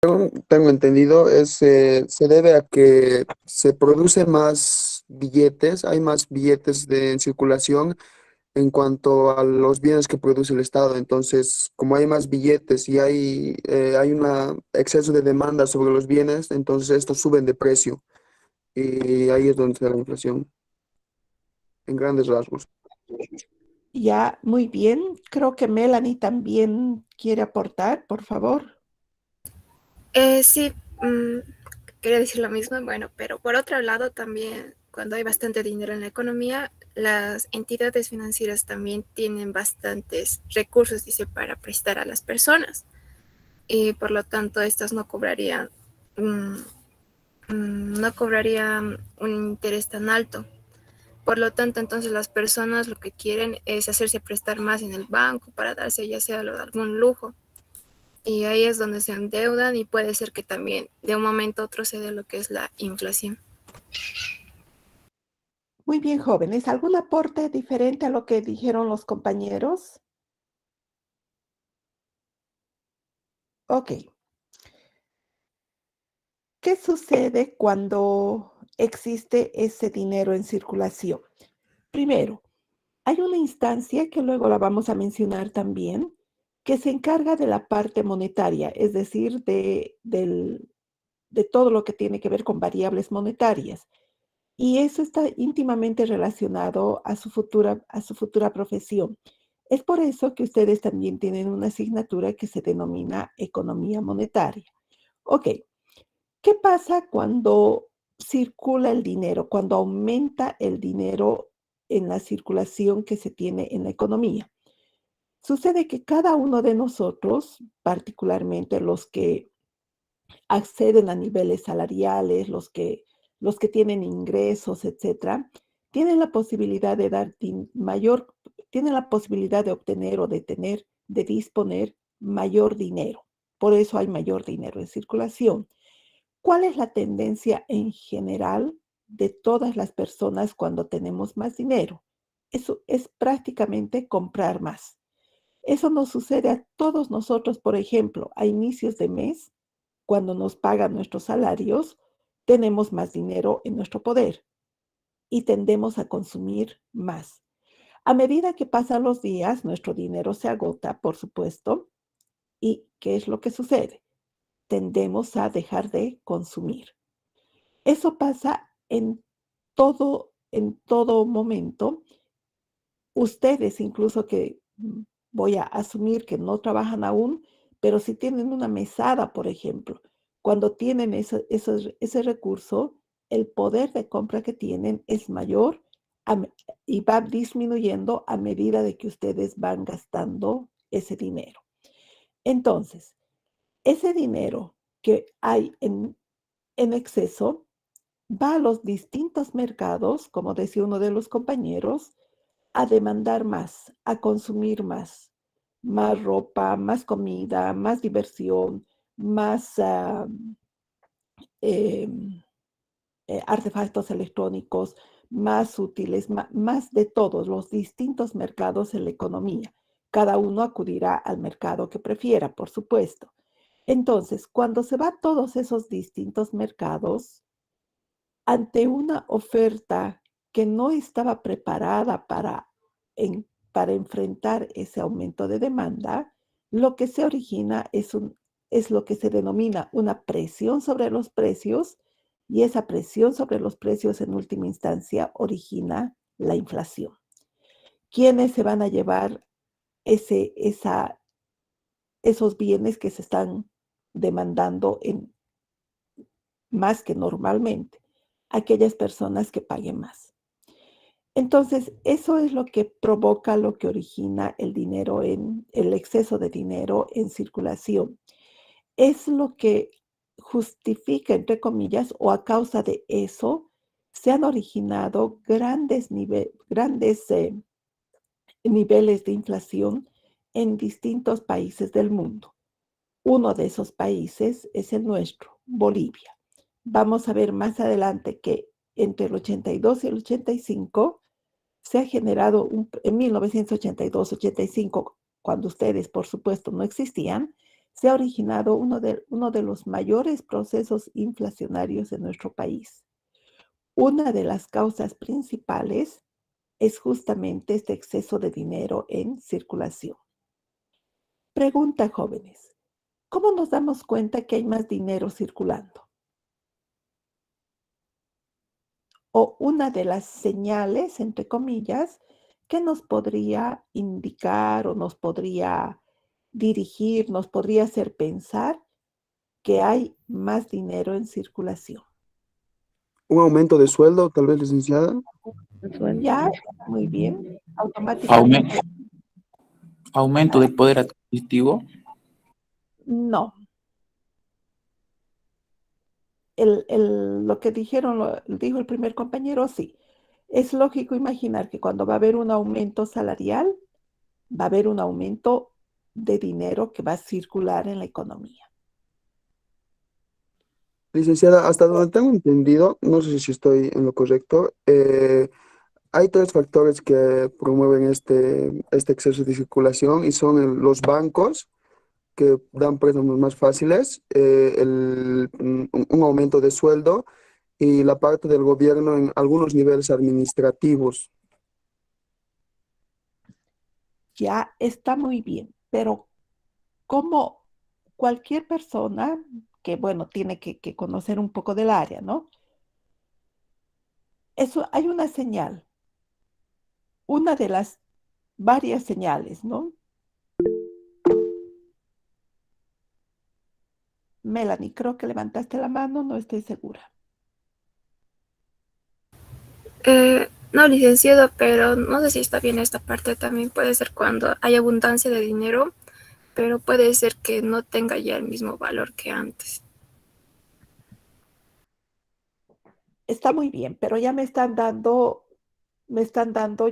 Tengo entendido, se debe a que se producen más billetes, hay más billetes en circulación en cuanto a los bienes que produce el Estado. Entonces, como hay más billetes y hay un exceso de demanda sobre los bienes, entonces estos suben de precio y ahí es donde está la inflación, en grandes rasgos. Ya, muy bien. Creo que Melanie también quiere aportar, por favor. Sí, mm, quería decir lo mismo, bueno, pero por otro lado también cuando hay bastante dinero en la economía, las entidades financieras también tienen bastantes recursos, dice, para prestar a las personas y por lo tanto estas mm, no cobrarían un interés tan alto. Por lo tanto, entonces las personas lo que quieren es hacerse prestar más en el banco para darse ya sea algún lujo. Y ahí es donde se endeudan y puede ser que también de un momento a otro se dé lo que es la inflación. Muy bien, jóvenes. ¿Algún aporte diferente a lo que dijeron los compañeros? Ok. ¿Qué sucede cuando existe ese dinero en circulación? Primero, hay una instancia que luego la vamos a mencionar también, que se encarga de la parte monetaria, es decir, de todo lo que tiene que ver con variables monetarias. Y eso está íntimamente relacionado a su futura profesión. Es por eso que ustedes también tienen una asignatura que se denomina economía monetaria. Ok, ¿qué pasa cuando circula el dinero, cuando aumenta el dinero en la circulación que se tiene en la economía? Sucede que cada uno de nosotros, particularmente los que acceden a niveles salariales, los que tienen ingresos, etcétera, tienen la posibilidad de tienen la posibilidad de obtener o de tener, de disponer mayor dinero. Por eso hay mayor dinero en circulación. ¿Cuál es la tendencia en general de todas las personas cuando tenemos más dinero? Eso es prácticamente comprar más. Eso nos sucede a todos nosotros, por ejemplo, a inicios de mes, cuando nos pagan nuestros salarios, tenemos más dinero en nuestro poder y tendemos a consumir más. A medida que pasan los días, nuestro dinero se agota, por supuesto, y ¿qué es lo que sucede? Tendemos a dejar de consumir. Eso pasa en todo momento. Ustedes, incluso que voy a asumir que no trabajan aún, pero si tienen una mesada, por ejemplo, cuando tienen ese recurso, el poder de compra que tienen es mayor y va disminuyendo a medida de que ustedes van gastando ese dinero. Entonces, ese dinero que hay en exceso va a los distintos mercados, como decía uno de los compañeros, a demandar más, a consumir más ropa, más comida, más diversión, más eh, artefactos electrónicos, más útiles, más de todos los distintos mercados en la economía. Cada uno acudirá al mercado que prefiera, por supuesto. Entonces, cuando se va a todos esos distintos mercados, ante una oferta que no estaba preparada para enfrentar ese aumento de demanda, lo que se origina es lo que se denomina una presión sobre los precios y esa presión sobre los precios en última instancia origina la inflación. ¿Quiénes se van a llevar ese, esa, esos bienes que se están demandando más que normalmente? Aquellas personas que paguen más. Entonces, eso es lo que provoca, lo que origina el exceso de dinero en circulación. Es lo que justifica, entre comillas, o a causa de eso, se han originado grandes niveles de inflación en distintos países del mundo. Uno de esos países es el nuestro, Bolivia. Vamos a ver más adelante que entre el 82 y el 85 se ha generado en 1982-85, cuando ustedes, por supuesto, no existían, se ha originado uno de los mayores procesos inflacionarios en nuestro país. Una de las causas principales es justamente este exceso de dinero en circulación. Pregunta, jóvenes, ¿cómo nos damos cuenta que hay más dinero circulando? O una de las señales, entre comillas, que nos podría indicar o nos podría dirigir, nos podría hacer pensar que hay más dinero en circulación. Un aumento de sueldo, tal vez, licenciada. Ya, muy bien. Aumen- Automáticamente, Aumento del poder adquisitivo. no. Lo que dijo el primer compañero, sí. Es lógico imaginar que cuando va a haber un aumento salarial, va a haber un aumento de dinero que va a circular en la economía. Licenciada, hasta donde tengo entendido, no sé si estoy en lo correcto, hay tres factores que promueven este exceso de circulación y son los bancos que dan préstamos más fáciles, un aumento de sueldo y la parte del gobierno en algunos niveles administrativos. Ya está muy bien, pero como cualquier persona que, bueno, tiene que conocer un poco del área, ¿no? Eso, hay una señal, una de las varias señales, ¿no? Melanie, creo que levantaste la mano, no estoy segura. No, licenciado, pero no sé si está bien esta parte. También puede ser cuando hay abundancia de dinero, pero puede ser que no tenga ya el mismo valor que antes. Está muy bien, pero ya me están dando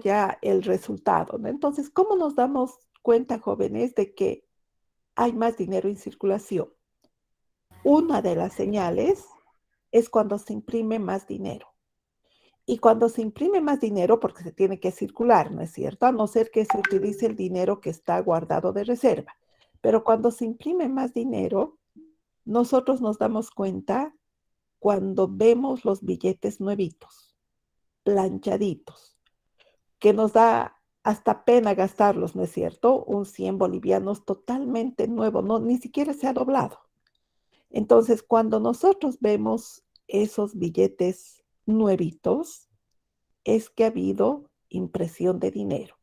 ya el resultado, ¿no? Entonces, ¿cómo nos damos cuenta, jóvenes, de que hay más dinero en circulación? Una de las señales es cuando se imprime más dinero. Y cuando se imprime más dinero, porque se tiene que circular, ¿no es cierto? A no ser que se utilice el dinero que está guardado de reserva. Pero cuando se imprime más dinero, nosotros nos damos cuenta cuando vemos los billetes nuevitos, planchaditos, que nos da hasta pena gastarlos, ¿no es cierto? Un 100 bolivianos totalmente nuevo, no, ni siquiera se ha doblado. Entonces, cuando nosotros vemos esos billetes nuevitos, es que ha habido impresión de dinero.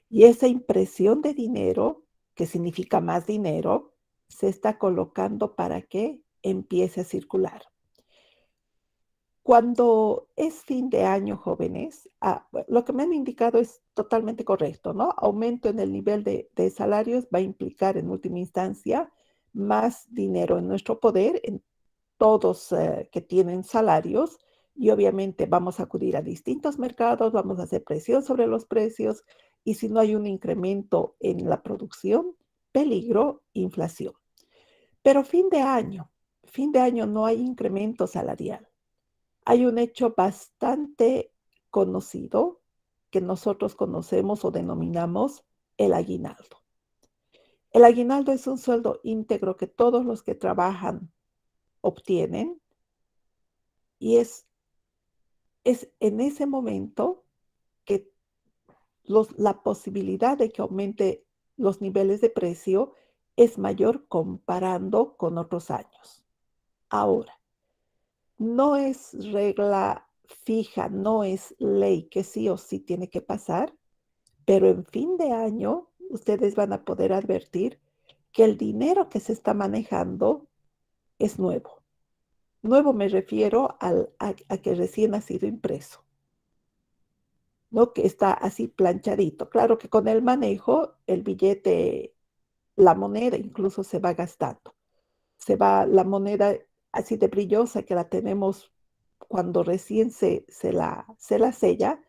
Y esa impresión de dinero, que significa más dinero, se está colocando para que empiece a circular. Cuando es fin de año, jóvenes, lo que me han indicado es totalmente correcto, ¿no? Aumento en el nivel de salarios va a implicar en última instancia más dinero en nuestro poder, en todos que tienen salarios, y obviamente vamos a acudir a distintos mercados, vamos a hacer presión sobre los precios, y si no hay un incremento en la producción, peligro, inflación. Pero fin de año no hay incremento salarial. Hay un hecho bastante conocido que nosotros conocemos o denominamos el aguinaldo. El aguinaldo es un sueldo íntegro que todos los que trabajan obtienen y es en ese momento que la posibilidad de que aumente los niveles de precio es mayor comparando con otros años. Ahora, no es regla fija, no es ley que sí o sí tiene que pasar, pero en fin de año ustedes van a poder advertir que el dinero que se está manejando es nuevo. Nuevo me refiero a que recién ha sido impreso, ¿no? Que está así planchadito. Claro que con el manejo, el billete, la moneda incluso se va gastando. Se va la moneda así de brillosa que la tenemos cuando recién se la sella,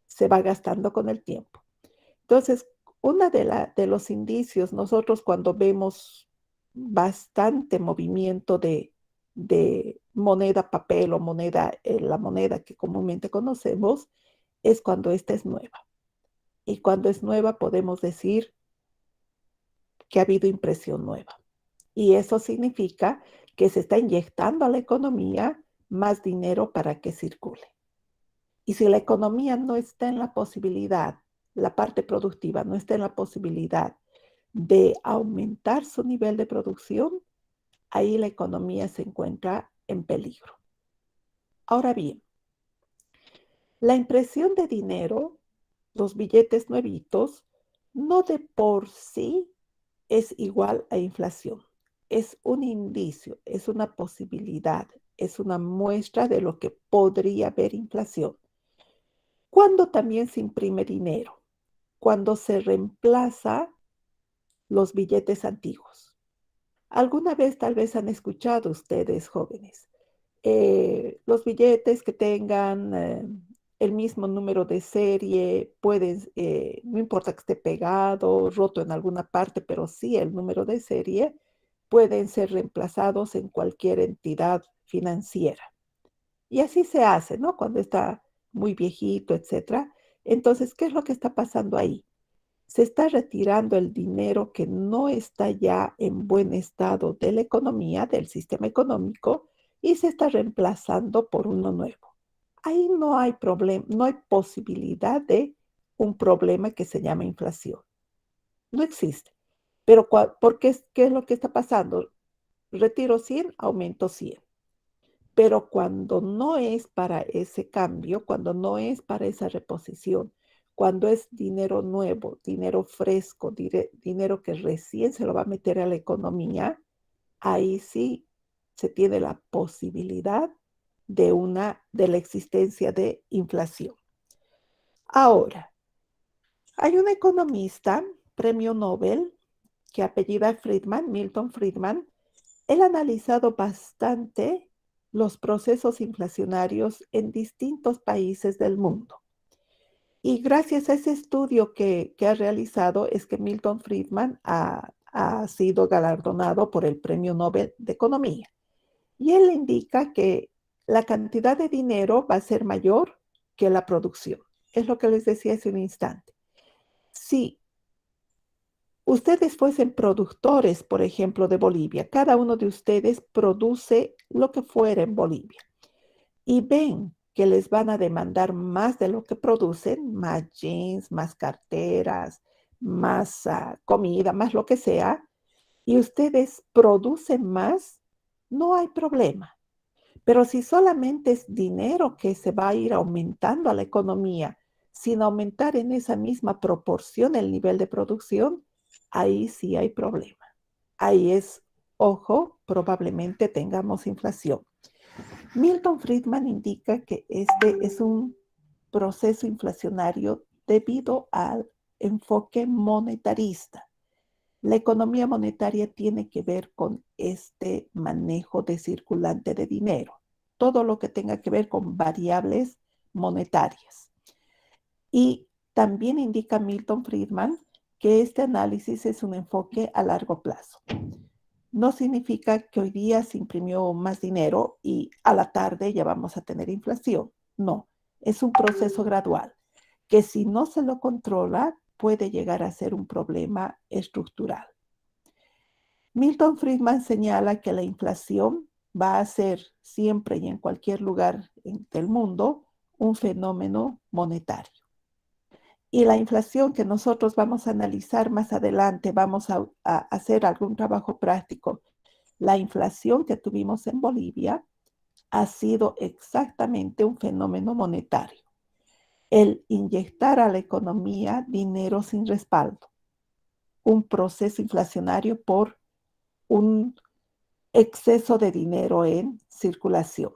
se va gastando con el tiempo. Entonces, una de los indicios, nosotros cuando vemos bastante movimiento de moneda papel o moneda, la moneda que comúnmente conocemos, es cuando esta es nueva. Y cuando es nueva podemos decir que ha habido impresión nueva. Y eso significa que se está inyectando a la economía más dinero para que circule. Y si la economía no está en la posibilidad, la parte productiva no está en la posibilidad de aumentar su nivel de producción, ahí la economía se encuentra en peligro. Ahora bien, la impresión de dinero, los billetes nuevitos, no de por sí es igual a inflación. Es un indicio, es una posibilidad, es una muestra de lo que podría haber inflación. ¿Cuándo también se imprime dinero? Cuando se reemplaza los billetes antiguos. ¿Alguna vez tal vez han escuchado ustedes, jóvenes, los billetes que tengan el mismo número de serie, pueden, no importa que esté pegado, roto en alguna parte, pero sí el número de serie, pueden ser reemplazados en cualquier entidad financiera? Y así se hace, ¿no? Cuando está muy viejito, etcétera. Entonces, ¿qué es lo que está pasando ahí? Se está retirando el dinero que no está ya en buen estado de la economía, del sistema económico, y se está reemplazando por uno nuevo. Ahí no hay problema, no hay posibilidad de un problema que se llama inflación. No existe. Pero ¿por qué es lo que está pasando? Retiro 100, aumento 100. Pero cuando no es para ese cambio, cuando no es para esa reposición, cuando es dinero nuevo, dinero fresco, dinero que recién se lo va a meter a la economía, ahí sí se tiene la posibilidad de la existencia de inflación. Ahora, hay un economista, premio Nobel, que apellida Friedman, Milton Friedman. Él ha analizado bastante los procesos inflacionarios en distintos países del mundo. Y gracias a ese estudio que ha realizado es que Milton Friedman ha sido galardonado por el Premio Nobel de Economía. Y él indica que la cantidad de dinero va a ser mayor que la producción. Es lo que les decía hace un instante. Si ustedes fuesen productores, por ejemplo, de Bolivia, cada uno de ustedes produce lo que fuera en Bolivia y ven que les van a demandar más de lo que producen, más jeans, más carteras, más comida, más lo que sea, y ustedes producen más, no hay problema. Pero si solamente es dinero que se va a ir aumentando a la economía sin aumentar en esa misma proporción el nivel de producción, ahí sí hay problema. Ahí es, ojo, probablemente tengamos inflación. Milton Friedman indica que este es un proceso inflacionario debido al enfoque monetarista. La economía monetaria tiene que ver con este manejo de circulante de dinero, todo lo que tenga que ver con variables monetarias. Y también indica Milton Friedman que este análisis es un enfoque a largo plazo. No significa que hoy día se imprimió más dinero y a la tarde ya vamos a tener inflación. No, es un proceso gradual que si no se lo controla puede llegar a ser un problema estructural. Milton Friedman señala que la inflación va a ser siempre y en cualquier lugar del mundo un fenómeno monetario. Y la inflación que nosotros vamos a analizar más adelante, vamos a hacer algún trabajo práctico. La inflación que tuvimos en Bolivia ha sido exactamente un fenómeno monetario. El inyectar a la economía dinero sin respaldo. Un proceso inflacionario por un exceso de dinero en circulación.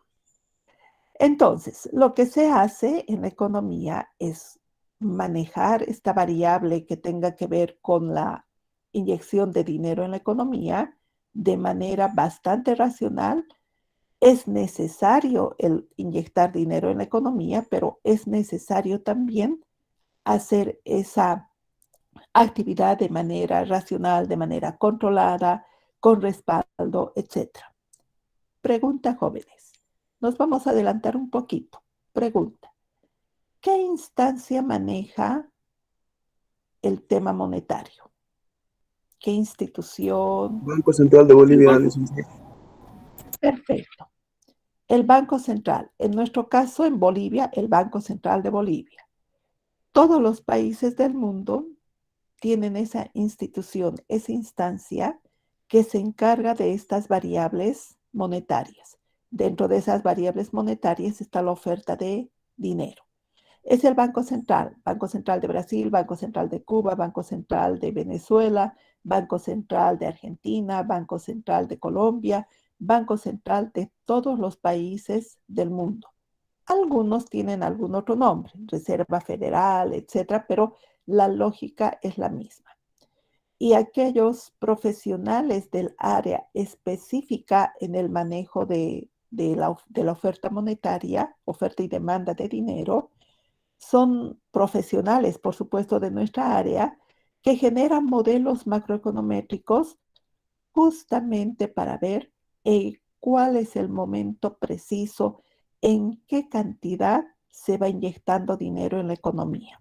Entonces, lo que se hace en la economía es manejar esta variable que tenga que ver con la inyección de dinero en la economía de manera bastante racional. Es necesario el inyectar dinero en la economía, pero es necesario también hacer esa actividad de manera racional, de manera controlada, con respaldo, etc. Pregunta, jóvenes. Nos vamos a adelantar un poquito. Pregunta. ¿Qué instancia maneja el tema monetario? ¿Qué institución? Banco Central de Bolivia, licenciado. Perfecto. El Banco Central. En nuestro caso, en Bolivia, el Banco Central de Bolivia. Todos los países del mundo tienen esa institución, esa instancia que se encarga de estas variables monetarias. Dentro de esas variables monetarias está la oferta de dinero. Es el Banco Central de Brasil, Banco Central de Cuba, Banco Central de Venezuela, Banco Central de Argentina, Banco Central de Colombia, Banco Central de todos los países del mundo. Algunos tienen algún otro nombre, Reserva Federal, etcétera, pero la lógica es la misma. Y aquellos profesionales del área específica en el manejo de la oferta monetaria, oferta y demanda de dinero, son profesionales, por supuesto, de nuestra área, que generan modelos macroeconométricos justamente para ver cuál es el momento preciso, en qué cantidad se va inyectando dinero en la economía.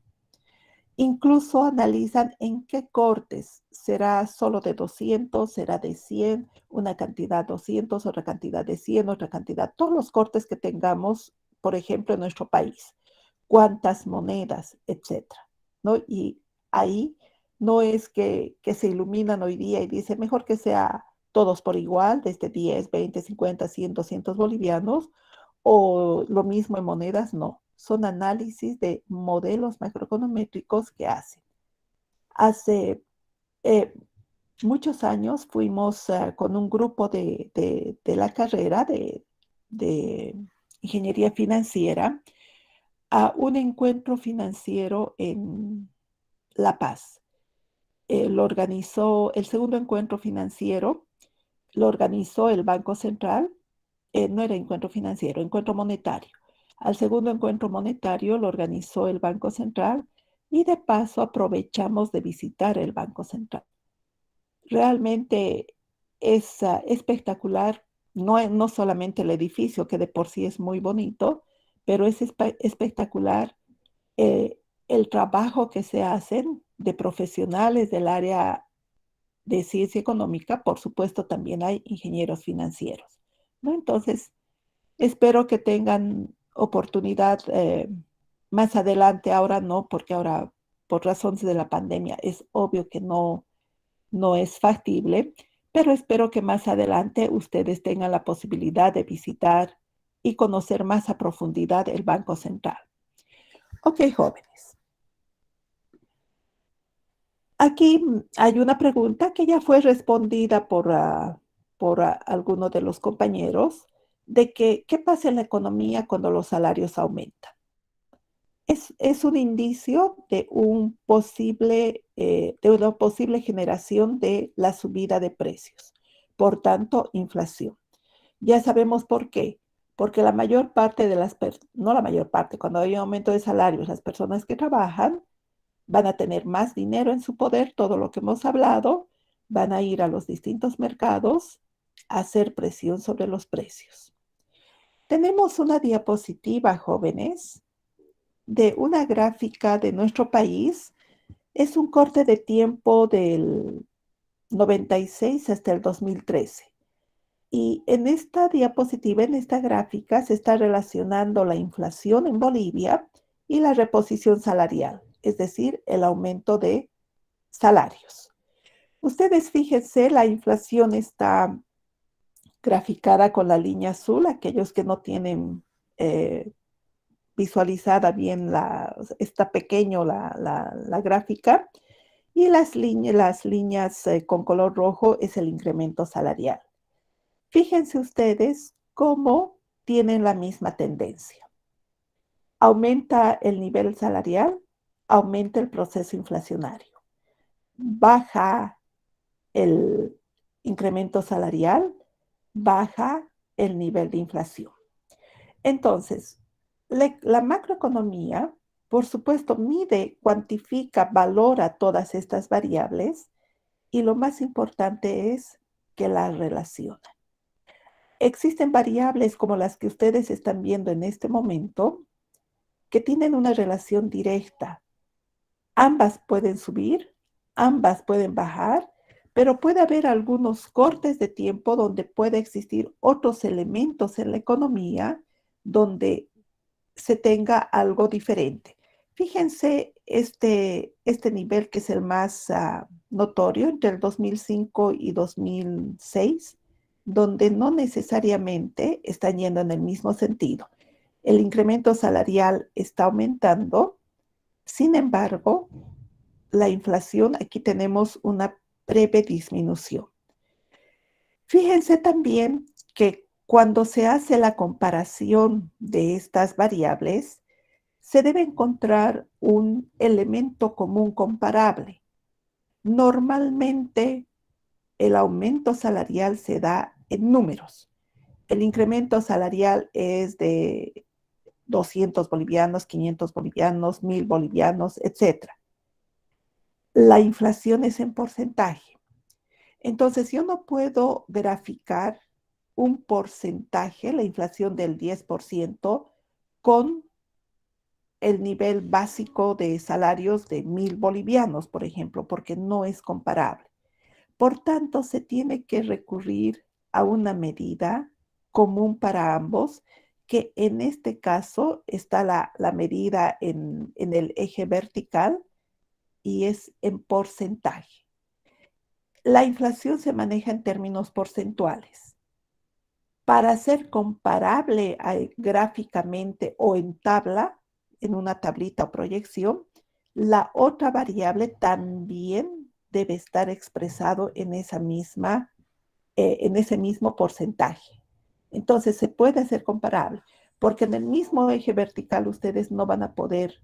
Incluso analizan en qué cortes, será solo de 200, será de 100, una cantidad 200, otra cantidad de 100, otra cantidad, todos los cortes que tengamos, por ejemplo, en nuestro país, cuántas monedas, etcétera, ¿no? Y ahí no es que se iluminan hoy día y dicen, mejor que sea todos por igual, desde 10, 20, 50, 100, 200 bolivianos, o lo mismo en monedas, no. Son análisis de modelos macroeconométricos que hacen. Hace muchos años fuimos con un grupo de la carrera de ingeniería financiera a un encuentro financiero en La Paz. Lo organizó el segundo encuentro financiero, lo organizó el Banco Central. No era encuentro financiero, encuentro monetario. Al segundo encuentro monetario lo organizó el Banco Central y de paso aprovechamos de visitar el Banco Central. Realmente es espectacular, no solamente el edificio, que de por sí es muy bonito, pero es espectacular el trabajo que se hacen de profesionales del área de ciencia económica. Por supuesto, también hay ingenieros financieros, ¿no? Entonces, espero que tengan oportunidad más adelante. Ahora no, porque ahora, por razones de la pandemia, es obvio que no es factible, pero espero que más adelante ustedes tengan la posibilidad de visitar y conocer más a profundidad el Banco Central. Ok, jóvenes. Aquí hay una pregunta que ya fue respondida por alguno de los compañeros, de que qué pasa en la economía cuando los salarios aumentan. Es un indicio de de una posible generación de la subida de precios. Por tanto, inflación. Ya sabemos por qué. Porque la mayor parte de no la mayor parte, cuando hay un aumento de salarios, las personas que trabajan van a tener más dinero en su poder, todo lo que hemos hablado, van a ir a los distintos mercados a hacer presión sobre los precios. Tenemos una diapositiva, jóvenes, de una gráfica de nuestro país. Es un corte de tiempo del 96 hasta el 2013. Y en esta diapositiva, en esta gráfica, se está relacionando la inflación en Bolivia y la reposición salarial, es decir, el aumento de salarios. Ustedes fíjense, la inflación está graficada con la línea azul. Aquellos que no tienen visualizada bien, está pequeño la gráfica, y las líneas con color rojo es el incremento salarial. Fíjense ustedes cómo tienen la misma tendencia. Aumenta el nivel salarial, aumenta el proceso inflacionario. Baja el incremento salarial, baja el nivel de inflación. Entonces, la macroeconomía, por supuesto, mide, cuantifica, valora todas estas variables y lo más importante es que las relaciona. Existen variables como las que ustedes están viendo en este momento que tienen una relación directa. Ambas pueden subir, ambas pueden bajar, pero puede haber algunos cortes de tiempo donde puede existir otros elementos en la economía donde se tenga algo diferente. Fíjense este nivel que es el más notorio entre el 2005 y 2006, donde no necesariamente están yendo en el mismo sentido. El incremento salarial está aumentando, sin embargo, la inflación, aquí tenemos una breve disminución. Fíjense también que cuando se hace la comparación de estas variables, se debe encontrar un elemento común comparable. Normalmente, el aumento salarial se da en números. El incremento salarial es de 200 bolivianos, 500 bolivianos, 1000 bolivianos, etc. La inflación es en porcentaje. Entonces, yo no puedo graficar un porcentaje, la inflación del 10%, con el nivel básico de salarios de 1000 bolivianos, por ejemplo, porque no es comparable. Por tanto, se tiene que recurrir a una medida común para ambos, que en este caso está la medida en el eje vertical y es en porcentaje. La inflación se maneja en términos porcentuales. Para ser comparable gráficamente o en tabla, en una tablita o proyección, la otra variable también debe estar expresado en ese mismo porcentaje. Entonces se puede hacer comparable, porque en el mismo eje vertical ustedes no van a poder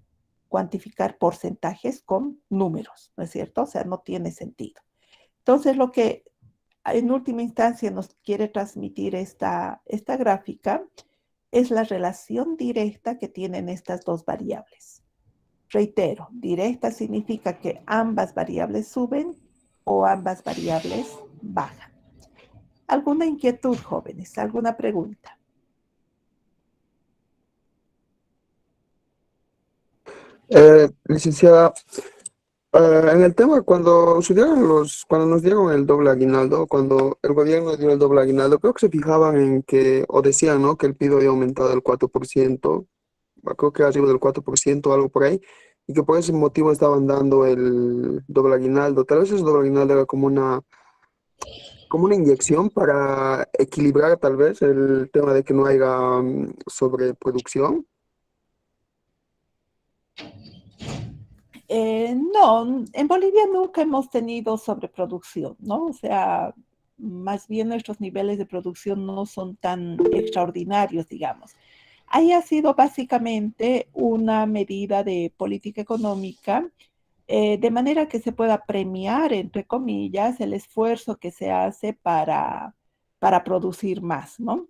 cuantificar porcentajes con números, ¿no es cierto? O sea, no tiene sentido. Entonces, lo que en última instancia nos quiere transmitir esta gráfica es la relación directa que tienen estas dos variables. Reitero, directa significa que ambas variables suben o ambas variables bajan. ¿Alguna inquietud, jóvenes? ¿Alguna pregunta? Licenciada, en el tema, cuando nos dieron el doble aguinaldo, cuando el gobierno dio el doble aguinaldo, creo que se fijaban en que, o decían, ¿no?, que el PIB había aumentado del 4%, creo que arriba del 4%, algo por ahí, y que por ese motivo estaban dando el doble aguinaldo. Tal vez ese doble aguinaldo era como una inyección para equilibrar tal vez el tema de que no haya sobreproducción. No, en Bolivia nunca hemos tenido sobreproducción, ¿no? O sea, más bien nuestros niveles de producción no son tan extraordinarios, digamos. Ahí ha sido básicamente una medida de política económica, de manera que se pueda premiar, entre comillas, el esfuerzo que se hace para producir más, ¿no?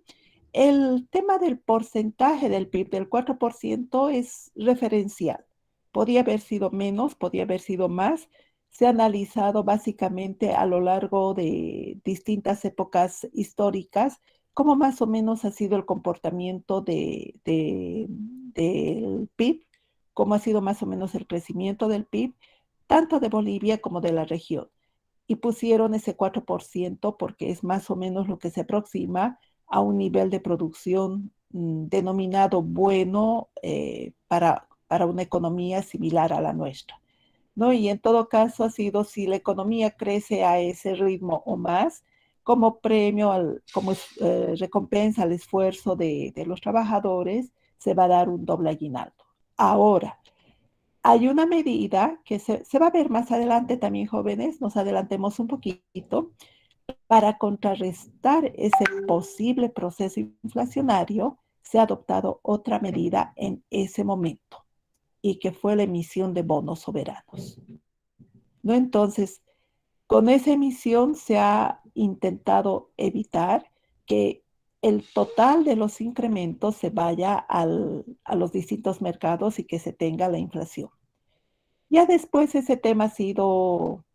El tema del porcentaje del PIB del 4% es referencial. Podía haber sido menos, podía haber sido más. Se ha analizado básicamente a lo largo de distintas épocas históricas cómo más o menos ha sido el comportamiento del PIB, cómo ha sido más o menos el crecimiento del PIB, tanto de Bolivia como de la región. Y pusieron ese 4% porque es más o menos lo que se aproxima a un nivel de producción denominado bueno para una economía similar a la nuestra, ¿no? Y en todo caso ha sido, si la economía crece a ese ritmo o más, como premio, como recompensa al esfuerzo de los trabajadores, se va a dar un doble aguinaldo. Ahora, hay una medida que se va a ver más adelante también, jóvenes, nos adelantemos un poquito, para contrarrestar ese posible proceso inflacionario, se ha adoptado otra medida en ese momento y que fue la emisión de bonos soberanos, ¿no? Entonces, con esa emisión se ha intentado evitar que el total de los incrementos se vaya a los distintos mercados y que se tenga la inflación. Ya después ese tema ha sido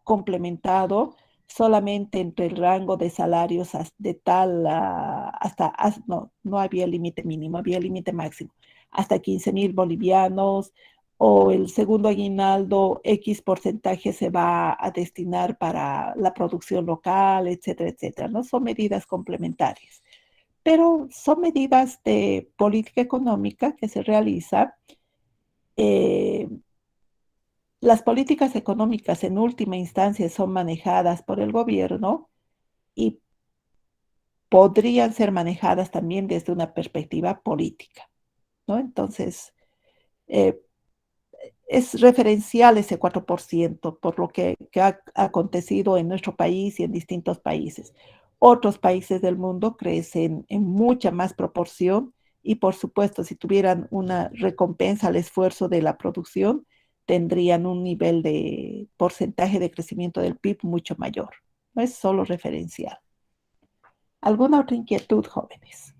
complementado solamente entre el rango de salarios de tal no había límite mínimo, había límite máximo, hasta 15.000 bolivianos o el segundo aguinaldo, X porcentaje se va a destinar para la producción local, etcétera, etcétera. No son medidas complementarias, pero son medidas de política económica que se realiza. eh, las políticas económicas en última instancia son manejadas por el gobierno y podrían ser manejadas también desde una perspectiva política, ¿no? Entonces, eh, es referencial ese 4% por lo que ha acontecido en nuestro país y en distintos países. Otros países del mundo crecen en mucha más proporción y por supuesto, si tuvieran una recompensa al esfuerzo de la producción, tendrían un nivel de porcentaje de crecimiento del PIB mucho mayor. No es solo referencial. ¿Alguna otra inquietud, jóvenes?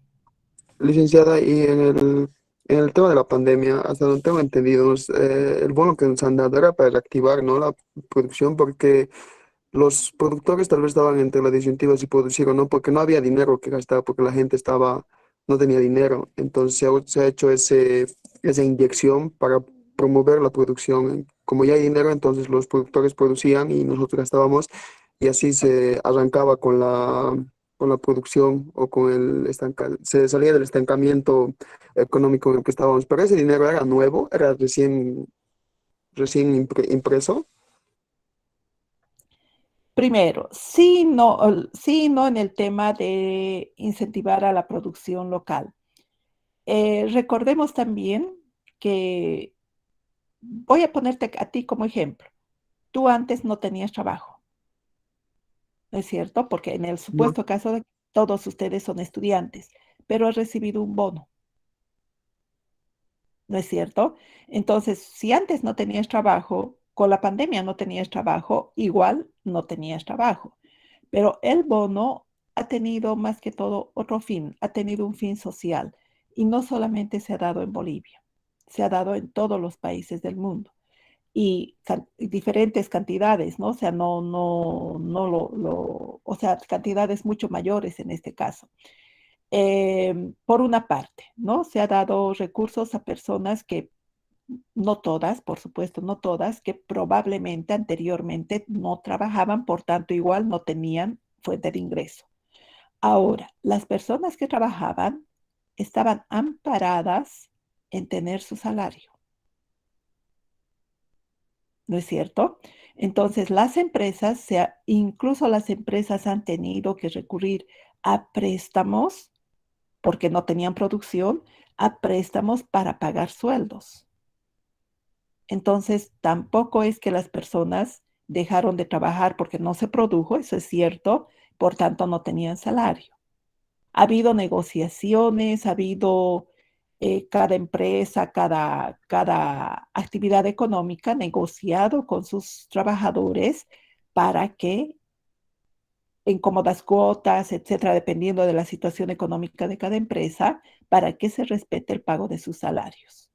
Licenciada, y en el tema de la pandemia, hasta donde tengo entendido, el bono que nos han dado era para reactivar, ¿no?, la producción, porque los productores tal vez estaban entre la disyuntiva si producir o no, porque no había dinero que gastar, porque la gente no tenía dinero. Entonces se ha hecho esa inyección para promover la producción. Como ya hay dinero, entonces los productores producían y nosotros gastábamos, y así se arrancaba con la producción o con se salía del estancamiento económico en el que estábamos. Pero ese dinero era nuevo, era recién impreso. Primero, sí, no en el tema de incentivar a la producción local. Recordemos también que voy a ponerte a ti como ejemplo. Tú antes no tenías trabajo, ¿no es cierto? Porque en el No. supuesto caso de que todos ustedes son estudiantes, pero has recibido un bono, ¿no es cierto? Entonces, si antes no tenías trabajo, con la pandemia no tenías trabajo, igual no tenías trabajo. Pero el bono ha tenido más que todo otro fin, ha tenido un fin social y no solamente se ha dado en Bolivia, se ha dado en todos los países del mundo y diferentes cantidades, ¿no? O sea, o sea, cantidades mucho mayores en este caso. Por una parte, ¿no? Se ha dado recursos a personas que, no todas, por supuesto, no todas, que probablemente anteriormente no trabajaban, por tanto, igual no tenían fuente de ingreso. Ahora, las personas que trabajaban estaban amparadas en tener su salario, ¿no es cierto? Entonces, las empresas, incluso las empresas han tenido que recurrir a préstamos porque no tenían producción, a préstamos para pagar sueldos. Entonces, tampoco es que las personas dejaron de trabajar porque no se produjo, eso es cierto, por tanto no tenían salario. Ha habido negociaciones, ha habido cada empresa, cada actividad económica negociado con sus trabajadores para que en cómodas cuotas, etcétera, dependiendo de la situación económica de cada empresa, para que se respete el pago de sus salarios.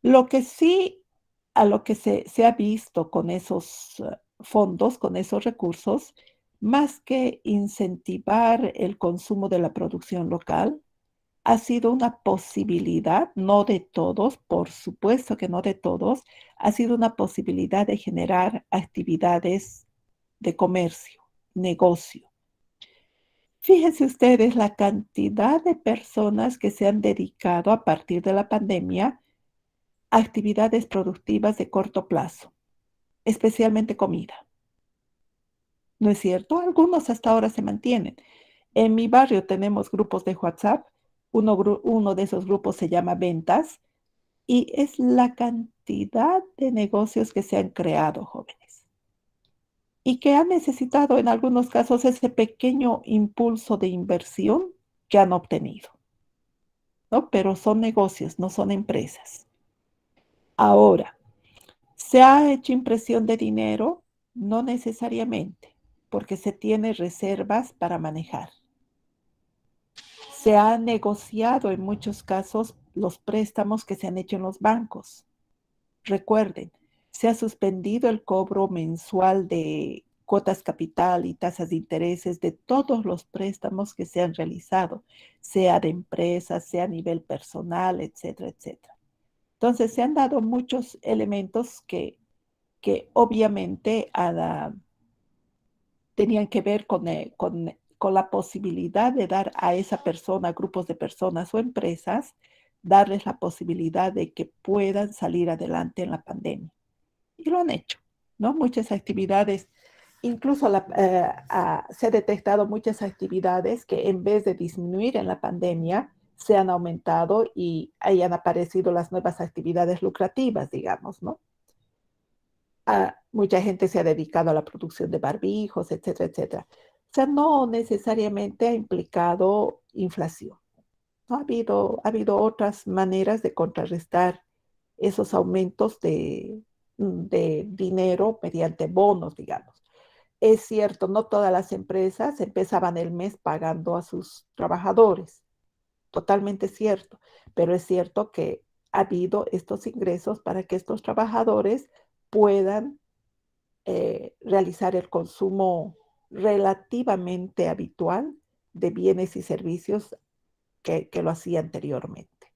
Lo que sí, a lo que se ha visto con esos fondos, con esos recursos, más que incentivar el consumo de la producción local, ha sido una posibilidad, no de todos, por supuesto que no de todos, ha sido una posibilidad de generar actividades de comercio, negocio. Fíjense ustedes la cantidad de personas que se han dedicado a partir de la pandemia a actividades productivas de corto plazo, especialmente comida. ¿No es cierto? Algunos hasta ahora se mantienen. En mi barrio tenemos grupos de WhatsApp. Uno de esos grupos se llama Ventas y es la cantidad de negocios que se han creado, jóvenes, y que han necesitado en algunos casos ese pequeño impulso de inversión que han obtenido, ¿no? Pero son negocios, no son empresas. Ahora, ¿se ha hecho impresión de dinero? No necesariamente, porque se tiene reservas para manejar. Se ha negociado en muchos casos los préstamos que se han hecho en los bancos. Recuerden, se ha suspendido el cobro mensual de cuotas capital y tasas de intereses de todos los préstamos que se han realizado, sea de empresas, sea a nivel personal, etcétera, etcétera. Entonces, se han dado muchos elementos que obviamente tenían que ver con la posibilidad de dar a esa persona, grupos de personas o empresas, darles la posibilidad de que puedan salir adelante en la pandemia. Y lo han hecho, ¿no? Muchas actividades, incluso se ha detectado muchas actividades que en vez de disminuir en la pandemia, se han aumentado y ahí han aparecido las nuevas actividades lucrativas, digamos, ¿no? Mucha gente se ha dedicado a la producción de barbijos, etcétera, etcétera. O sea, no necesariamente ha implicado inflación, ¿no? Ha habido otras maneras de contrarrestar esos aumentos de dinero mediante bonos, digamos. Es cierto, no todas las empresas empezaban el mes pagando a sus trabajadores, totalmente cierto, pero es cierto que ha habido estos ingresos para que estos trabajadores puedan realizar el consumo relativamente habitual de bienes y servicios que lo hacía anteriormente.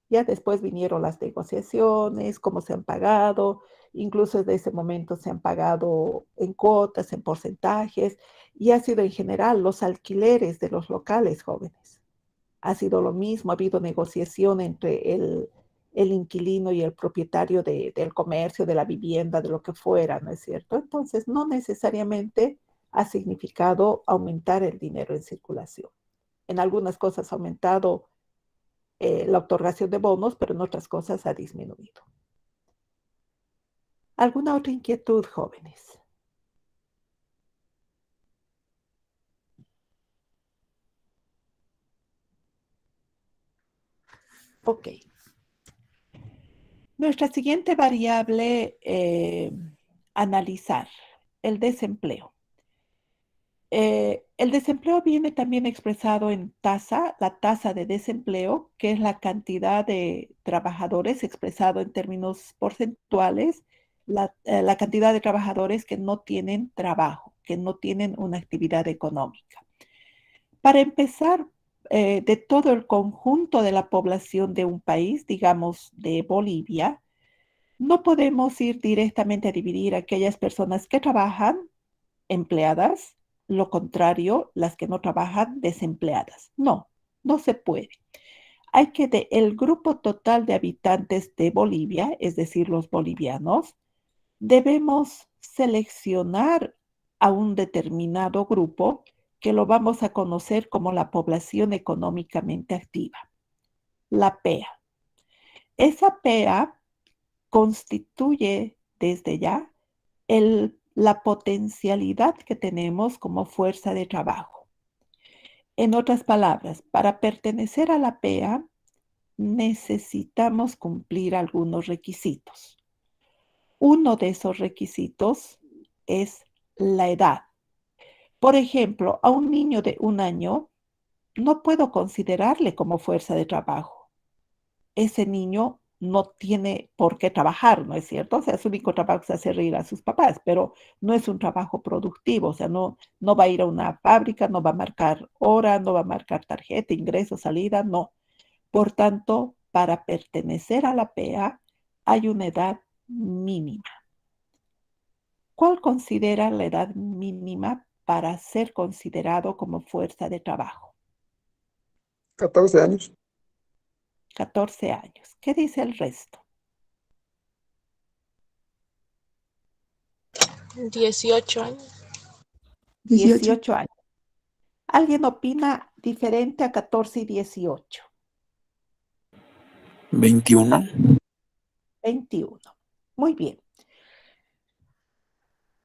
Ya después vinieron las negociaciones, cómo se han pagado, incluso desde ese momento se han pagado en cuotas, en porcentajes, y ha sido en general los alquileres de los locales jóvenes. Ha sido lo mismo, ha habido negociación entre el inquilino y el propietario del comercio, de la vivienda, de lo que fuera, ¿no es cierto? Entonces, no necesariamente ha significado aumentar el dinero en circulación. En algunas cosas ha aumentado la otorgación de bonos, pero en otras cosas ha disminuido. ¿Alguna otra inquietud, jóvenes? Ok. Nuestra siguiente variable, analizar, el desempleo. El desempleo viene también expresado en tasa, la tasa de desempleo, que es la cantidad de trabajadores expresado en términos porcentuales, la cantidad de trabajadores que no tienen trabajo, que no tienen una actividad económica. Para empezar, de todo el conjunto de la población de un país, digamos de Bolivia, no podemos ir directamente a dividir a aquellas personas que trabajan empleadas, lo contrario, las que no trabajan desempleadas. No, no se puede. Hay que el grupo total de habitantes de Bolivia, es decir, los bolivianos, debemos seleccionar a un determinado grupo que lo vamos a conocer como la población económicamente activa, la PEA. Esa PEA constituye desde ya la potencialidad que tenemos como fuerza de trabajo. En otras palabras, para pertenecer a la PEA necesitamos cumplir algunos requisitos. Uno de esos requisitos es la edad. Por ejemplo, a un niño de 1 año no puedo considerarle como fuerza de trabajo. Ese niño no tiene por qué trabajar, ¿no es cierto? O sea, su único trabajo es hacer reír a sus papás, pero no es un trabajo productivo, o sea, no va a ir a una fábrica, no va a marcar hora, no va a marcar tarjeta, ingreso, salida, no. Por tanto, para pertenecer a la PEA hay una edad mínima. ¿Cuál considera la edad mínima para ser considerado como fuerza de trabajo? 14 años. 14 años. ¿Qué dice el resto? 18 años. 18 años. ¿Alguien opina diferente a 14 y 18? 21. 21. Muy bien.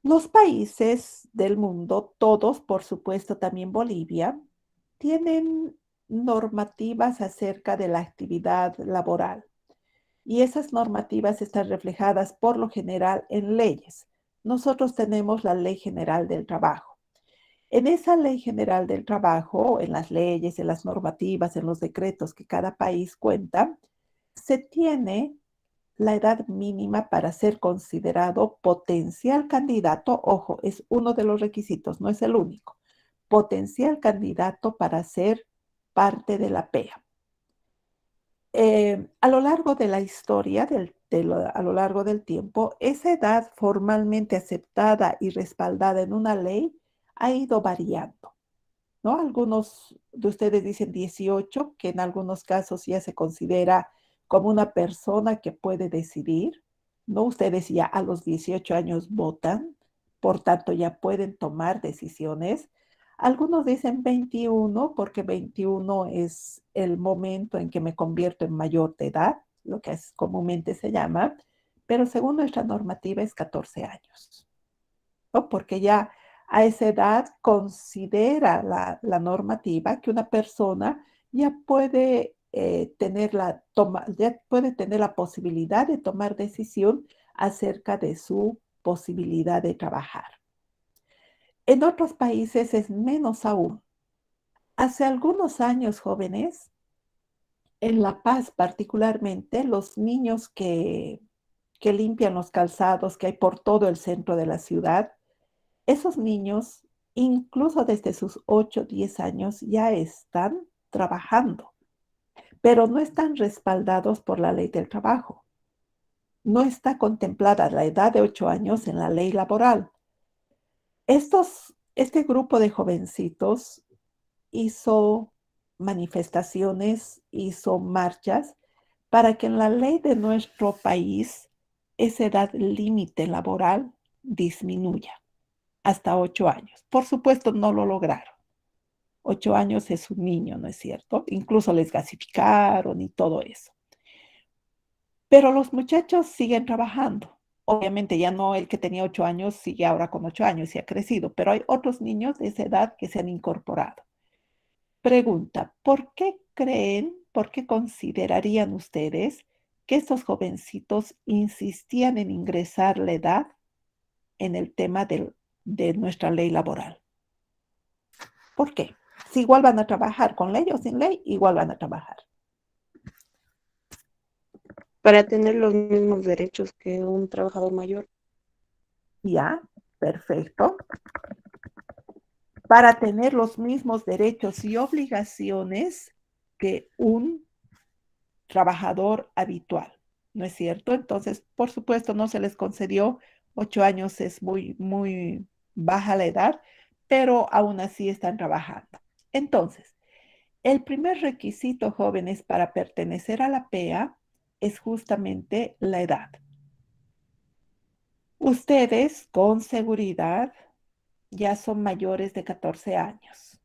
Los países del mundo, todos, por supuesto también Bolivia, tienen normativas acerca de la actividad laboral. Y esas normativas están reflejadas por lo general en leyes. Nosotros tenemos la Ley General del Trabajo. En esa Ley General del Trabajo, en las leyes, en las normativas, en los decretos que cada país cuenta, se tiene la edad mínima para ser considerado potencial candidato. Ojo, es uno de los requisitos, no es el único. Potencial candidato para ser parte de la PEA. A lo largo de la historia, a lo largo del tiempo, esa edad formalmente aceptada y respaldada en una ley ha ido variando, ¿no? Algunos de ustedes dicen 18, que en algunos casos ya se considera como una persona que puede decidir, ¿no? Ustedes ya a los 18 años votan, por tanto ya pueden tomar decisiones. Algunos dicen 21 porque 21 es el momento en que me convierto en mayor de edad, lo que es, comúnmente se llama, pero según nuestra normativa es 14 años, ¿no? Porque ya a esa edad considera la normativa que una persona ya puede, ya puede tener la posibilidad de tomar decisión acerca de su posibilidad de trabajar. En otros países es menos aún. Hace algunos años, jóvenes, en La Paz particularmente, los niños que limpian los calzados que hay por todo el centro de la ciudad, esos niños, incluso desde sus 8 o 10 años, ya están trabajando, pero no están respaldados por la ley del trabajo. No está contemplada la edad de 8 años en la ley laboral. Este grupo de jovencitos hizo manifestaciones, hizo marchas para que en la ley de nuestro país esa edad límite laboral disminuya hasta 8 años. Por supuesto, no lo lograron. 8 años es un niño, ¿no es cierto? Incluso les gasificaron y todo eso. Pero los muchachos siguen trabajando. Obviamente ya no el que tenía 8 años sigue ahora con 8 años y ha crecido, pero hay otros niños de esa edad que se han incorporado. Pregunta, ¿por qué creen, por qué considerarían ustedes que estos jovencitos insistían en ingresar la edad en el tema de nuestra ley laboral? ¿Por qué? Si igual van a trabajar, con ley o sin ley, igual van a trabajar. Para tener los mismos derechos que un trabajador mayor. Ya, perfecto. Para tener los mismos derechos y obligaciones que un trabajador habitual, ¿no es cierto? Entonces, por supuesto, no se les concedió, 8 años es muy baja la edad, pero aún así están trabajando. Entonces, el primer requisito, jóvenes, para pertenecer a la PEA es justamente la edad. Ustedes, con seguridad, ya son mayores de 14 años.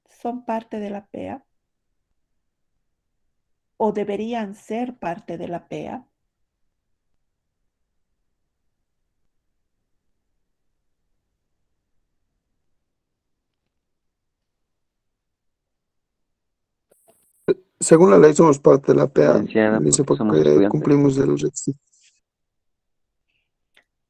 ¿Son parte de la PEA? ¿O deberían ser parte de la PEA? Según la ley somos parte de la PEA, Licenciada, dice porque somos porque estudiantes. cumplimos de los requisitos.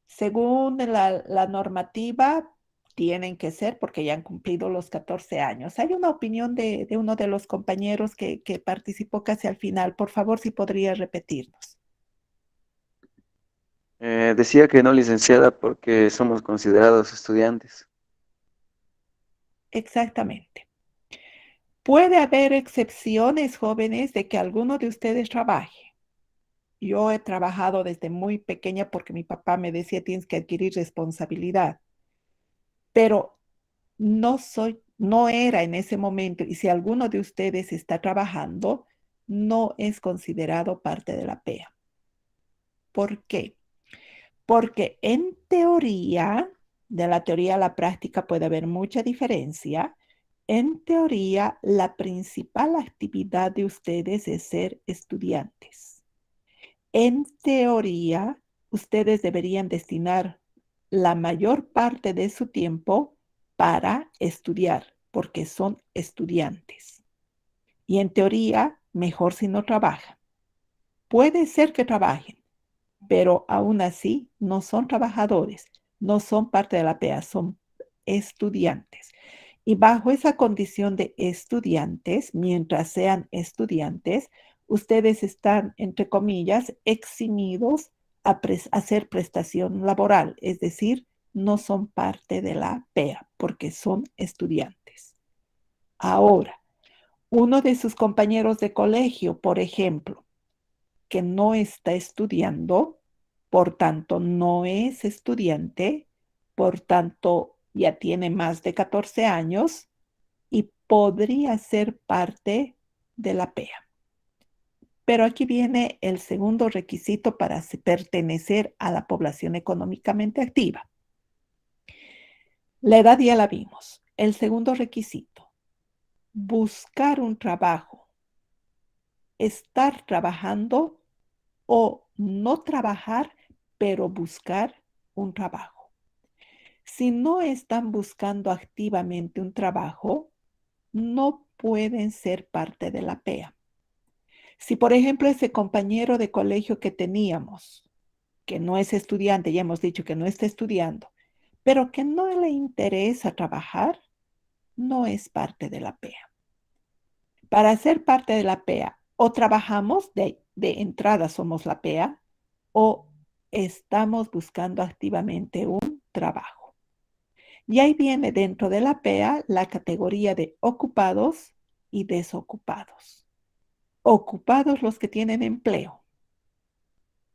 Según la normativa, tienen que ser porque ya han cumplido los 14 años. Hay una opinión de uno de los compañeros que participó casi al final. Por favor, si podría repetirnos. Decía que no, licenciada, porque somos considerados estudiantes. Exactamente. Puede haber excepciones, jóvenes, de que alguno de ustedes trabaje. Yo he trabajado desde muy pequeña porque mi papá me decía, tienes que adquirir responsabilidad. Pero no era en ese momento, y si alguno de ustedes está trabajando, no es considerado parte de la PEA. ¿Por qué? Porque en teoría, de la teoría a la práctica puede haber mucha diferencia. En teoría, la principal actividad de ustedes es ser estudiantes. En teoría, ustedes deberían destinar la mayor parte de su tiempo para estudiar, porque son estudiantes. Y en teoría, mejor si no trabajan. Puede ser que trabajen, pero aún así no son trabajadores, no son parte de la PEA, son estudiantes. Y bajo esa condición de estudiantes, mientras sean estudiantes, ustedes están, entre comillas, eximidos a hacer prestación laboral, es decir, no son parte de la PEA porque son estudiantes. Ahora, Uno de sus compañeros de colegio, por ejemplo, que no está estudiando, por tanto no es estudiante, por tanto ya tiene más de 14 años y podría ser parte de la PEA. Pero aquí viene el segundo requisito para pertenecer a la población económicamente activa. La edad ya la vimos. El segundo requisito, buscar un trabajo, estar trabajando o no trabajar, pero buscar un trabajo. Si no están buscando activamente un trabajo, no pueden ser parte de la PEA. Si, por ejemplo, ese compañero de colegio que teníamos, que no es estudiante, ya hemos dicho que no está estudiando, pero que no le interesa trabajar, no es parte de la PEA. Para ser parte de la PEA, o trabajamos de entrada, somos la PEA, o estamos buscando activamente un trabajo. Y ahí viene dentro de la PEA la categoría de ocupados y desocupados. Ocupados los que tienen empleo.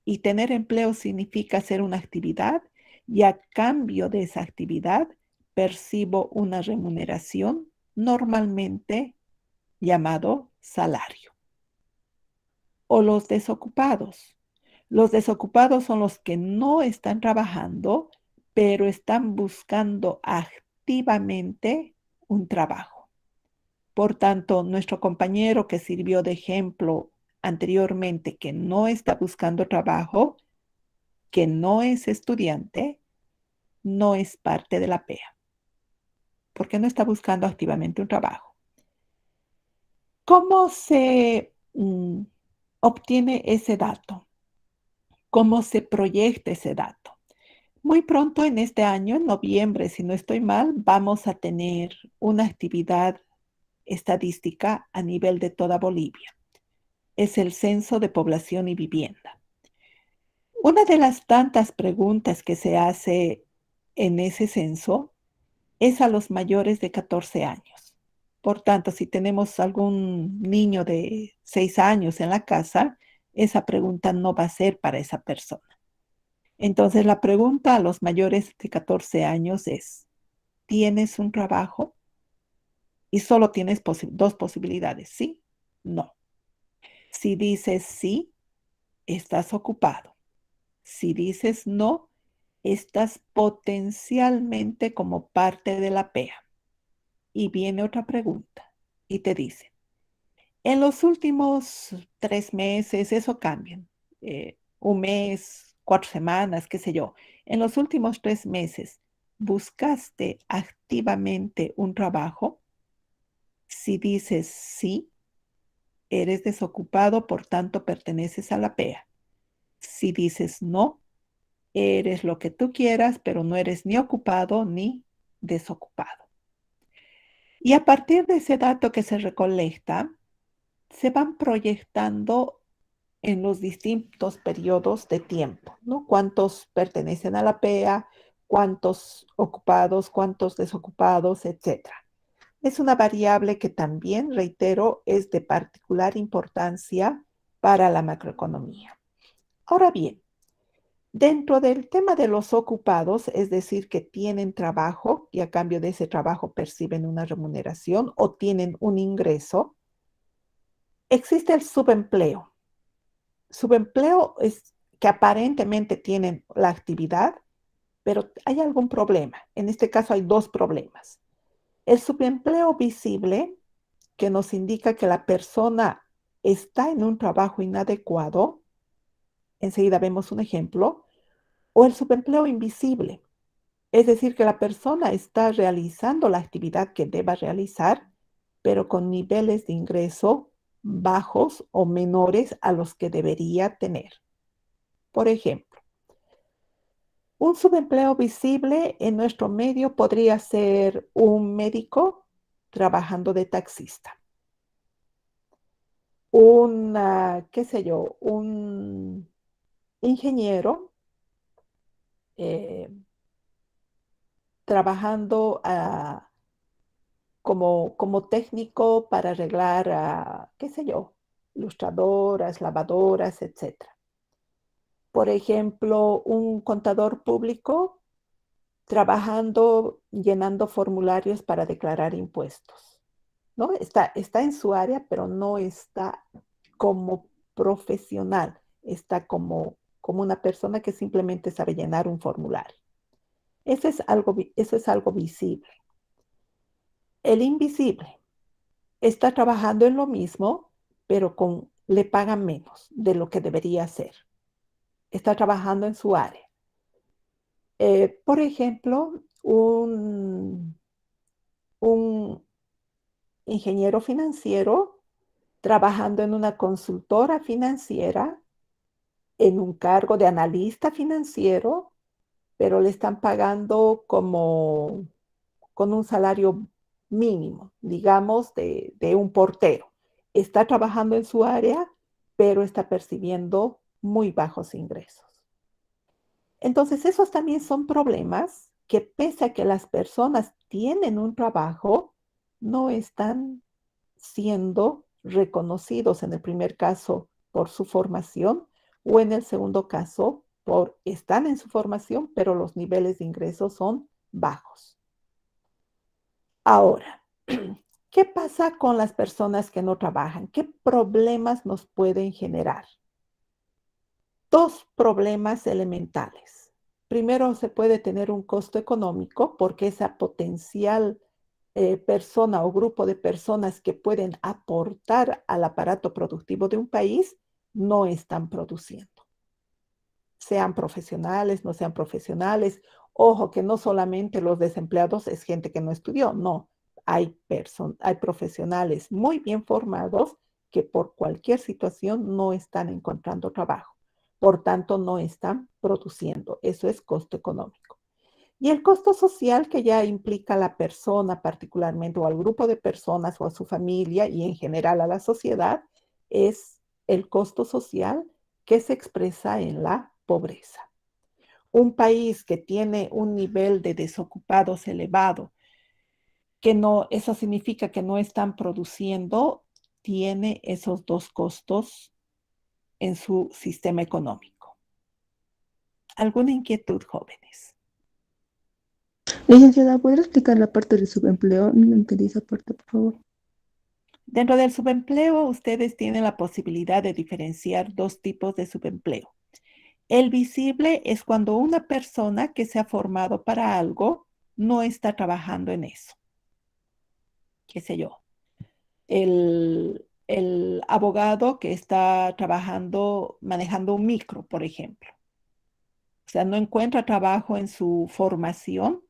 Y tener empleo significa hacer una actividad y a cambio de esa actividad percibo una remuneración normalmente llamado salario. O los desocupados. Los desocupados son los que no están trabajando, pero están buscando activamente un trabajo. Por tanto, nuestro compañero que sirvió de ejemplo anteriormente, que no está buscando trabajo, que no es estudiante, no es parte de la PEA, porque no está buscando activamente un trabajo. ¿Cómo se obtiene ese dato? ¿Cómo se proyecta ese dato? Muy pronto en este año, en noviembre, si no estoy mal, vamos a tener una actividad estadística a nivel de toda Bolivia. Es el Censo de Población y Vivienda. Una de las tantas preguntas que se hace en ese censo es a los mayores de 14 años. Por tanto, si tenemos algún niño de 6 años en la casa, esa pregunta no va a ser para esa persona. Entonces, la pregunta a los mayores de 14 años es, ¿tienes un trabajo? Y solo tienes dos posibilidades, sí, no. Si dices sí, estás ocupado. Si dices no, estás potencialmente como parte de la PEA. Y viene otra pregunta y te dice, en los últimos 3 meses, eso cambia, un mes, 4 semanas, qué sé yo, en los últimos 3 meses, ¿buscaste activamente un trabajo? Si dices sí, eres desocupado, por tanto perteneces a la PEA. Si dices no, eres lo que tú quieras, pero no eres ni ocupado ni desocupado. Y a partir de ese dato que se recolecta, se van proyectando en los distintos periodos de tiempo, ¿no? ¿Cuántos pertenecen a la PEA? ¿Cuántos ocupados? ¿Cuántos desocupados? Etcétera. Es una variable que también, reitero, es de particular importancia para la macroeconomía. Ahora bien, dentro del tema de los ocupados, es decir, que tienen trabajo y a cambio de ese trabajo perciben una remuneración o tienen un ingreso, existe el subempleo. Subempleo es que aparentemente tienen la actividad, pero hay algún problema. En este caso hay dos problemas. El subempleo visible, que nos indica que la persona está en un trabajo inadecuado, enseguida vemos un ejemplo, o el subempleo invisible, es decir, que la persona está realizando la actividad que deba realizar, pero con niveles de ingreso bajos o menores a los que debería tener. Por ejemplo, un subempleo visible en nuestro medio podría ser un médico trabajando de taxista, qué sé yo, un ingeniero trabajando como técnico para arreglar, qué sé yo, lustradoras, lavadoras, etcétera. Por ejemplo, un contador público trabajando, llenando formularios para declarar impuestos, ¿no? Está en su área, pero no está como profesional, está como una persona que simplemente sabe llenar un formulario. Eso es algo visible. El invisible está trabajando en lo mismo, pero le pagan menos de lo que debería hacer. Está trabajando en su área. Por ejemplo, un ingeniero financiero trabajando en una consultora financiera, en un cargo de analista financiero, pero le están pagando como con un salario mínimo, digamos, de un portero. Está trabajando en su área, pero está percibiendo muy bajos ingresos. Entonces, esos también son problemas que pese a que las personas tienen un trabajo, no están siendo reconocidos en el primer caso por su formación o en el segundo caso están en su formación, pero los niveles de ingresos son bajos. Ahora, ¿qué pasa con las personas que no trabajan? ¿Qué problemas nos pueden generar? Dos problemas elementales. Primero, se puede tener un costo económico porque esa potencial persona o grupo de personas que pueden aportar al aparato productivo de un país no están produciendo. Sean profesionales, no sean profesionales. Ojo, que no solamente los desempleados es gente que no estudió, no. Hay profesionales muy bien formados que por cualquier situación no están encontrando trabajo. Por tanto, no están produciendo. Eso es costo económico. Y el costo social que ya implica a la persona particularmente o al grupo de personas o a su familia y en general a la sociedad es el costo social que se expresa en la pobreza. Un país que tiene un nivel de desocupados elevado, eso significa que no están produciendo, tiene esos dos costos en su sistema económico. ¿Alguna inquietud, jóvenes? Licenciada, ¿podría explicar la parte del subempleo? No me entendí esa parte, por favor. Dentro del subempleo, ustedes tienen la posibilidad de diferenciar dos tipos de subempleo. El visible es cuando una persona que se ha formado para algo no está trabajando en eso. Qué sé yo. El abogado que está trabajando, manejando un micro, por ejemplo. O sea, no encuentra trabajo en su formación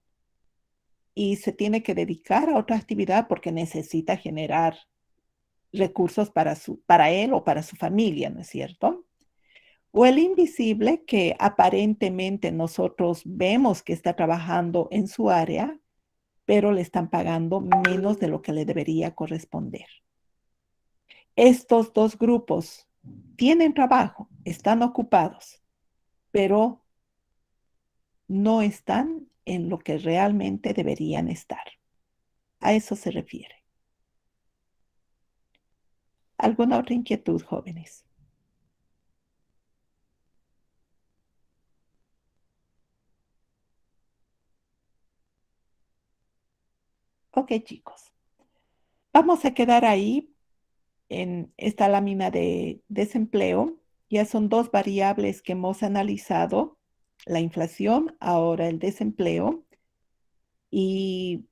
y se tiene que dedicar a otra actividad porque necesita generar recursos para él o para su familia, ¿no es cierto? O el invisible que aparentemente nosotros vemos que está trabajando en su área, pero le están pagando menos de lo que le debería corresponder. Estos dos grupos tienen trabajo, están ocupados, pero no están en lo que realmente deberían estar. A eso se refiere. ¿Alguna otra inquietud, jóvenes? Ok, chicos. Vamos a quedar ahí en esta lámina de desempleo. Ya son dos variables que hemos analizado, la inflación, ahora el desempleo. Y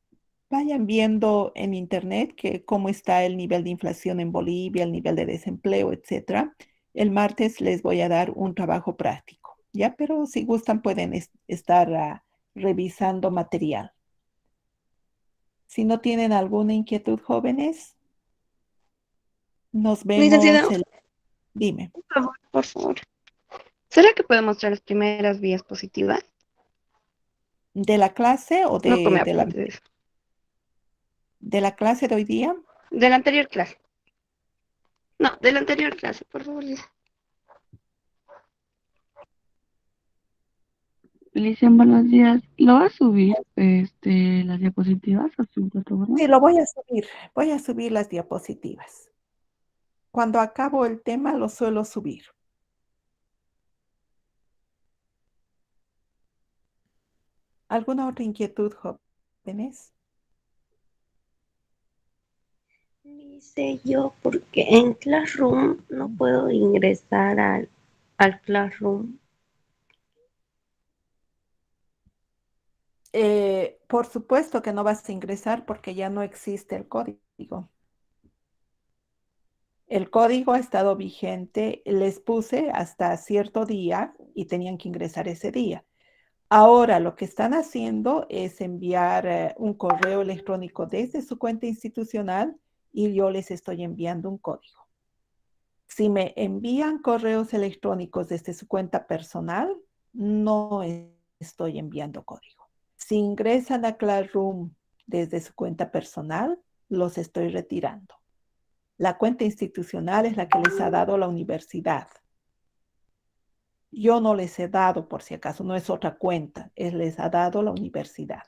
vayan viendo en internet cómo está el nivel de inflación en Bolivia, el nivel de desempleo, etcétera. El martes les voy a dar un trabajo práctico, ¿ya? Pero si gustan pueden estar revisando material. Si no tienen alguna inquietud, jóvenes, nos Licenciada, vemos Dime, por favor, por favor. ¿Será que puede mostrar las primeras vías positivas? ¿de la clase o No tome apuntes. de la clase de hoy día? De la anterior clase. No, de la anterior clase, por favor. Lician, buenos días. ¿Lo va a subir las diapositivas a su plataforma? Sí, lo voy a subir las diapositivas. Cuando acabo el tema lo suelo subir. ¿Alguna otra inquietud, jóvenes? Dice yo, porque en Classroom no puedo ingresar al Classroom. Por supuesto que no vas a ingresar porque ya no existe el código. El código ha estado vigente, les puse hasta cierto día y tenían que ingresar ese día. Ahora lo que están haciendo es enviar un correo electrónico desde su cuenta institucional y yo les estoy enviando un código. Si me envían correos electrónicos desde su cuenta personal, no estoy enviando código. Si ingresan a Classroom desde su cuenta personal, los estoy retirando. La cuenta institucional es la que les ha dado la universidad. Yo no les he dado, por si acaso, no es otra cuenta, les ha dado la universidad.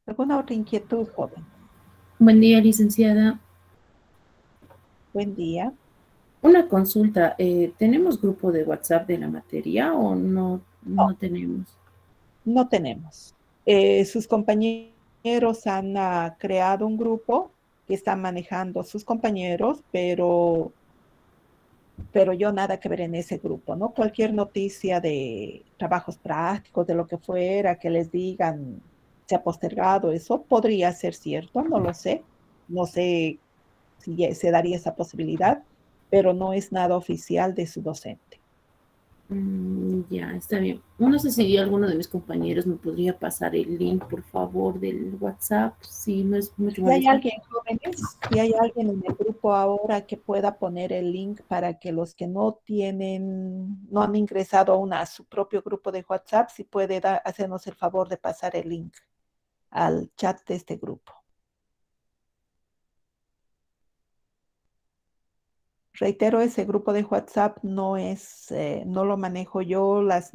¿Alguna otra inquietud, joven? Buen día, licenciada. Buen día. Una consulta, ¿tenemos grupo de WhatsApp de la materia o no tenemos? No tenemos. Sus compañeros han creado un grupo que están manejando sus compañeros, pero yo nada que ver en ese grupo, ¿no? Cualquier noticia de trabajos prácticos, de lo que fuera, que les digan se ha postergado, eso podría ser cierto, no lo sé. No sé si se daría esa posibilidad, pero no es nada oficial de su docente. Ya, está bien. No sé si alguno de mis compañeros me podría pasar el link, por favor, del WhatsApp, si no es mucho Si hay molestia. alguien, jóvenes, si hay alguien en el grupo ahora que pueda poner el link para que los que no han ingresado a su propio grupo de WhatsApp, si puede hacernos el favor de pasar el link al chat de este grupo. Reitero, ese grupo de WhatsApp no lo manejo yo, las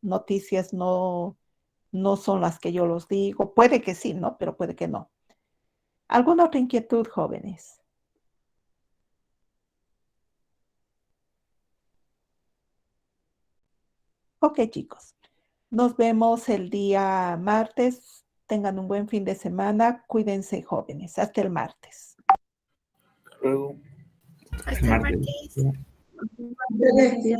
noticias no son las que yo los digo. Puede que sí, ¿no? Pero puede que no. ¿Alguna otra inquietud, jóvenes? Ok, chicos. Nos vemos el día martes. Tengan un buen fin de semana. Cuídense, jóvenes. Hasta el martes. Luego, Hasta el martes. Gracias.